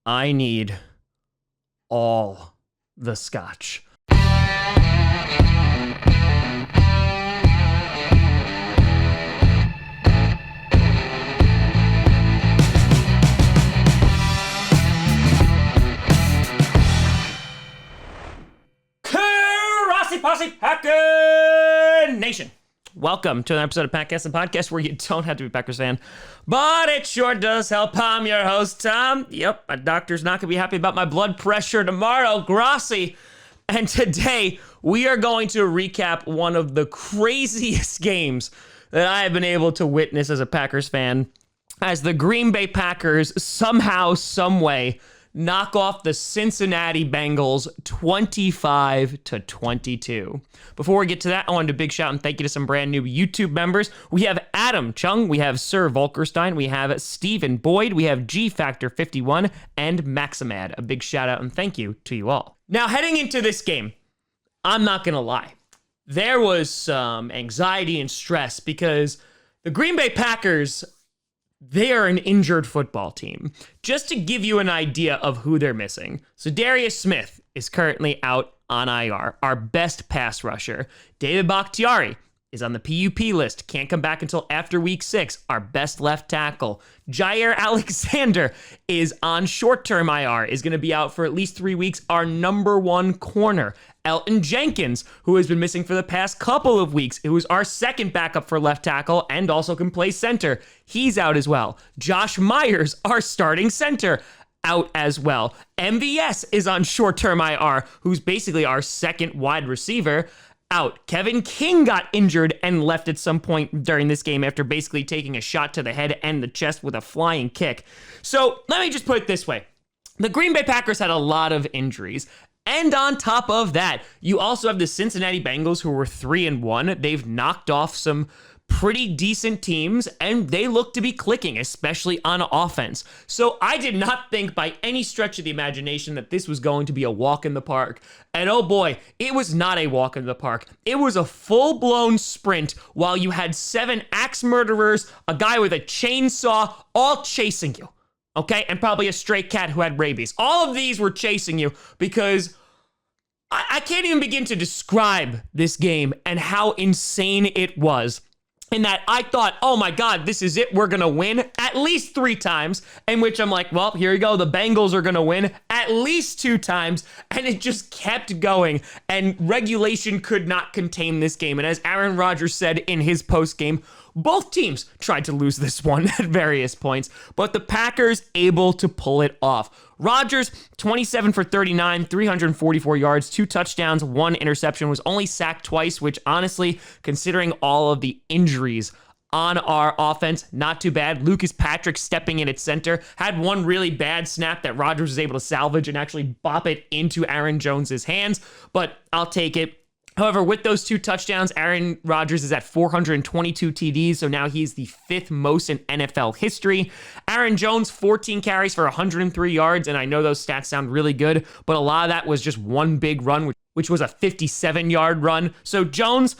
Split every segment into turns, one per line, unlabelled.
I need all the scotch. Posse Packer Nation. Welcome to an episode of Packcast, the podcast where you don't have to be a Packers fan, but it sure does help. I'm your host, Tom. Yep, my doctor's not going to be happy about my blood pressure tomorrow, Grossi. And today, we are going to recap one of the craziest games that I have been able to witness as a Packers fan, as the Green Bay Packers somehow, someway, knock off the Cincinnati Bengals 25-22. Before we get to that, I wanted a big shout and thank you to some brand new YouTube members. We have Adam Chung, we have Sir Volkerstein, we have Stephen Boyd, we have G Factor 51, and Maximad. A big shout out and thank you to you all. Now, heading into this game, I'm not gonna lie, there was some anxiety and stress because the Green Bay Packers, they are an injured football team. Just to give you an idea of who they're missing. So Darius Smith is currently out on IR, our best pass rusher. David Bakhtiari is on the PUP list, can't come back until after week 6, our best left tackle. Jair Alexander is on short-term IR, is going to be out for at least 3 weeks, our number one corner. Elton Jenkins, who has been missing for the past couple of weeks, who is our second backup for left tackle and also can play center. He's out as well. Josh Myers, our starting center, out as well. MVS is on short-term IR, who's basically our second wide receiver, out. Kevin King got injured and left at some point during this game after basically taking a shot to the head and the chest with a flying kick. So let me just put it this way. The Green Bay Packers had a lot of injuries. And on top of that, you also have the Cincinnati Bengals who were 3-1. They've knocked off some pretty decent teams, and they look to be clicking, especially on offense. So I did not think by any stretch of the imagination that this was going to be a walk in the park. And oh boy, it was not a walk in the park. It was a full-blown sprint while you had 7 axe murderers, a guy with a chainsaw, all chasing you. Okay, and probably a stray cat who had rabies. All of these were chasing you because I can't even begin to describe this game and how insane it was. In that I thought, oh my God, this is it. We're going to win at least 3 times. In which I'm like, well, here you go. The Bengals are going to win at least 2 times. And it just kept going. And regulation could not contain this game. And as Aaron Rodgers said in his post game, both teams tried to lose this one at various points, but the Packers able to pull it off. Rodgers, 27 for 39, 344 yards, 2 touchdowns, 1 interception, was only sacked twice, which honestly, considering all of the injuries on our offense, not too bad. Lucas Patrick stepping in at center, had one really bad snap that Rodgers was able to salvage and actually bop it into Aaron Jones's hands, but I'll take it. However, with those 2 touchdowns, Aaron Rodgers is at 422 TDs, so now he's the 5th most in NFL history. Aaron Jones, 14 carries for 103 yards, and I know those stats sound really good, but a lot of that was just one big run, which was a 57-yard run. So Jones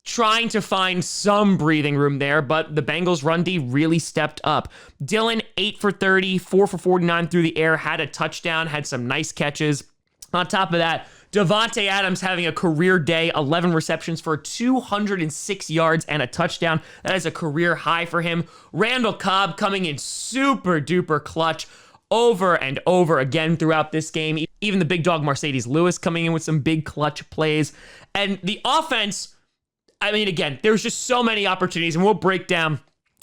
trying to find some breathing room there, but the Bengals run D really stepped up. Dillon, 8 for 30, 4 for 49 through the air, had a touchdown, had some nice catches. On top of that, Davante Adams having a career day, 11 receptions for 206 yards and a touchdown. That is a career high for him. Randall Cobb coming in super duper clutch over and over again throughout this game. Even the big dog Mercedes Lewis coming in with some big clutch plays. And the offense, I mean, again, there's just so many opportunities, and we'll break down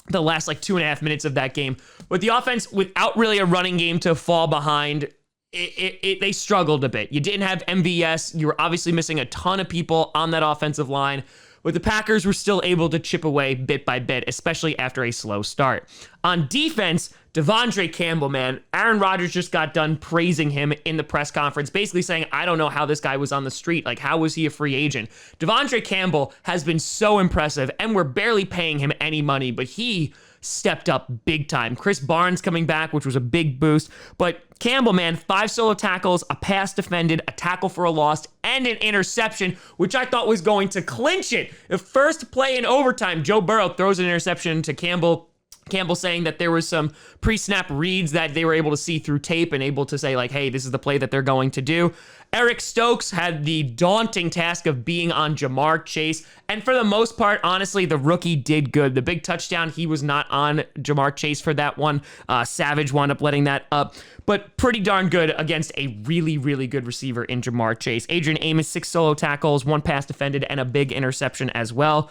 the last 2.5 minutes of that game. But the offense, without really a running game to fall behind, they struggled a bit. You didn't have MVS. You were obviously missing a ton of people on that offensive line. But the Packers were still able to chip away bit by bit, especially after a slow start. On defense, Devondre Campbell, man, Aaron Rodgers just got done praising him in the press conference, basically saying, I don't know how this guy was on the street. How was he a free agent? Devondre Campbell has been so impressive, and we're barely paying him any money, but he stepped up big time. Chris Barnes coming back, which was a big boost. But Campbell, man, 5 solo tackles, a pass defended, a tackle for a loss, and an interception, which I thought was going to clinch it. The first play in overtime, Joe Burrow throws an interception to Campbell. Campbell saying that there was some pre-snap reads that they were able to see through tape and able to say like, hey, this is the play that they're going to do. Eric Stokes had the daunting task of being on Ja'Marr Chase. And for the most part, honestly, the rookie did good. The big touchdown, he was not on Ja'Marr Chase for that one. Savage wound up letting that up. But pretty darn good against a really, really good receiver in Ja'Marr Chase. Adrian Amos, 6 solo tackles, 1 pass defended, and a big interception as well.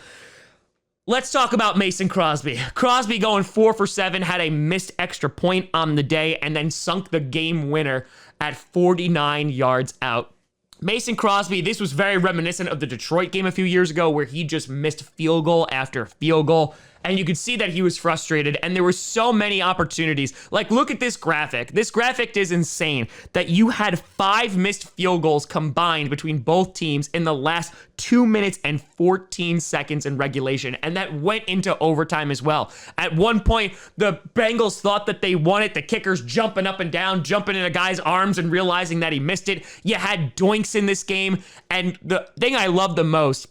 Let's talk about Mason Crosby. Crosby going 4 for 7, had a missed extra point on the day, and then sunk the game winner at 49 yards out. Mason Crosby, this was very reminiscent of the Detroit game a few years ago where he just missed field goal after field goal. And you could see that he was frustrated, and there were so many opportunities. Like, look at this graphic. This graphic is insane that you had 5 missed field goals combined between both teams in the last 2 minutes and 14 seconds in regulation, and that went into overtime as well. At one point, the Bengals thought that they won it. The kicker's jumping up and down, jumping in a guy's arms and realizing that he missed it. You had doinks in this game, and the thing I love the most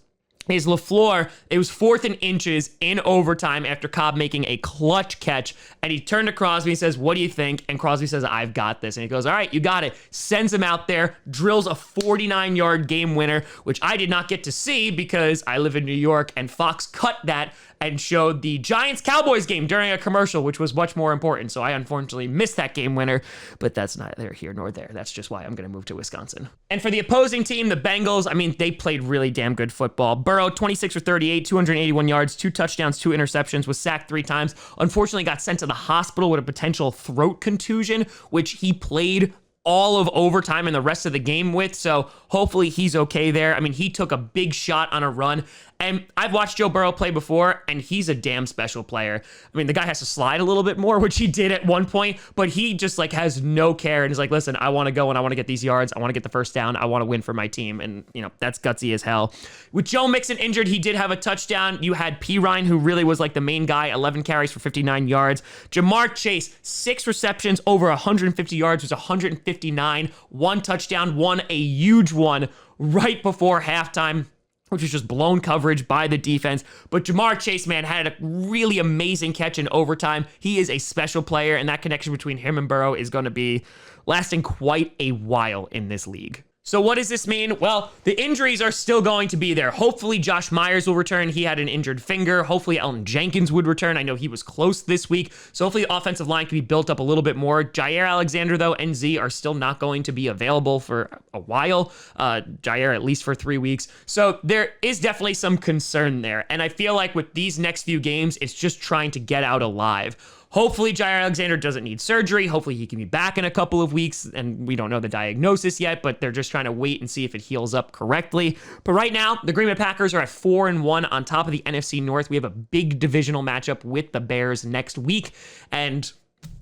is LaFleur, it was 4th and inches in overtime after Cobb making a clutch catch, and he turned to Crosby and says, what do you think? And Crosby says, I've got this. And he goes, all right, you got it. Sends him out there, drills a 49-yard game winner, which I did not get to see because I live in New York, and Fox cut that and showed the Giants-Cowboys game during a commercial, which was much more important. So I unfortunately missed that game winner, but that's neither here nor there. That's just why I'm going to move to Wisconsin. And for the opposing team, the Bengals, I mean, they played really damn good football. Burrow, 26 for 38, 281 yards, 2 touchdowns, 2 interceptions, was sacked 3 times. Unfortunately, got sent to the hospital with a potential throat contusion, which he played all of overtime and the rest of the game with, so hopefully he's okay there. I mean, he took a big shot on a run, and I've watched Joe Burrow play before, and he's a damn special player. I mean, the guy has to slide a little bit more, which he did at one point, but he just like has no care and is like, listen, I want to go and I want to get these yards. I want to get the first down. I want to win for my team, and you know, that's gutsy as hell. With Joe Mixon injured, he did have a touchdown. You had P. Ryan, who really was like the main guy, 11 carries for 59 yards. Ja'Marr Chase, 6 receptions, over 150 yards, was 159, 1 touchdown, won a huge one right before halftime, which was just blown coverage by the defense. But Ja'Marr Chase, man, had a really amazing catch in overtime. He is a special player, and that connection between him and Burrow is going to be lasting quite a while in this league. So what does this mean? Well, the injuries are still going to be there. Hopefully Josh Myers will return. He had an injured finger. Hopefully Elton Jenkins would return. I know he was close this week. So hopefully the offensive line can be built up a little bit more. Jaire Alexander, though, and Z are still not going to be available for a while. Jaire at least for 3 weeks. So there is definitely some concern there. And I feel like with these next few games, it's just trying to get out alive. Hopefully Jaire Alexander doesn't need surgery. Hopefully he can be back in a couple of weeks, and we don't know the diagnosis yet, but they're just trying to wait and see if it heals up correctly. But right now, the Green Bay Packers are at 4-1 on top of the NFC North. We have a big divisional matchup with the Bears next week, and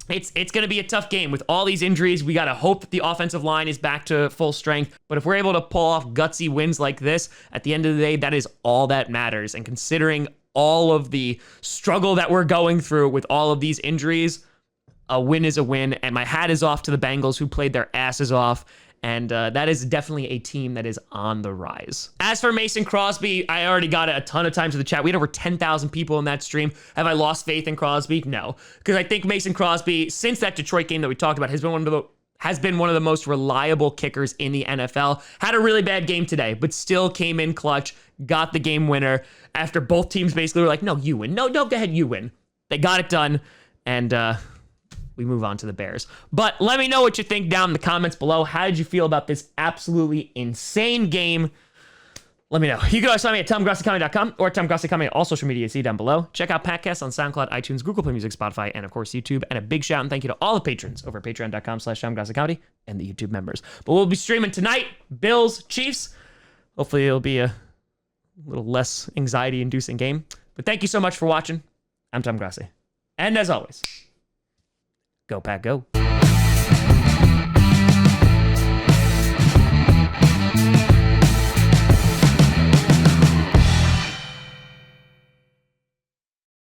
it's going to be a tough game with all these injuries. We got to hope that the offensive line is back to full strength. But if we're able to pull off gutsy wins like this, at the end of the day, that is all that matters. And considering all of the struggle that we're going through with all of these injuries, a win is a win. And my hat is off to the Bengals, who played their asses off. And that is definitely a team that is on the rise. As for Mason Crosby, I already got it a ton of times in the chat. We had over 10,000 people in that stream. Have I lost faith in Crosby? No. Because I think Mason Crosby, since that Detroit game that we talked about, has been one of the most reliable kickers in the NFL. Had a really bad game today, but still came in clutch, got the game winner after both teams basically were like, no, you win. No, go ahead, you win. They got it done, and we move on to the Bears. But let me know what you think down in the comments below. How did you feel about this absolutely insane game? Let me know. You can always find me at TomGrossiComedy.com or TomGrossiComedy on all social media you see down below. Check out podcasts on SoundCloud, iTunes, Google Play Music, Spotify, and of course YouTube. And a big shout and thank you to all the patrons over at patreon.com/TomGrossiComedy and the YouTube members. But we'll be streaming tonight, Bills, Chiefs. Hopefully it'll be a little less anxiety-inducing game. But thank you so much for watching. I'm Tom Grossi. And as always, go Pack Go.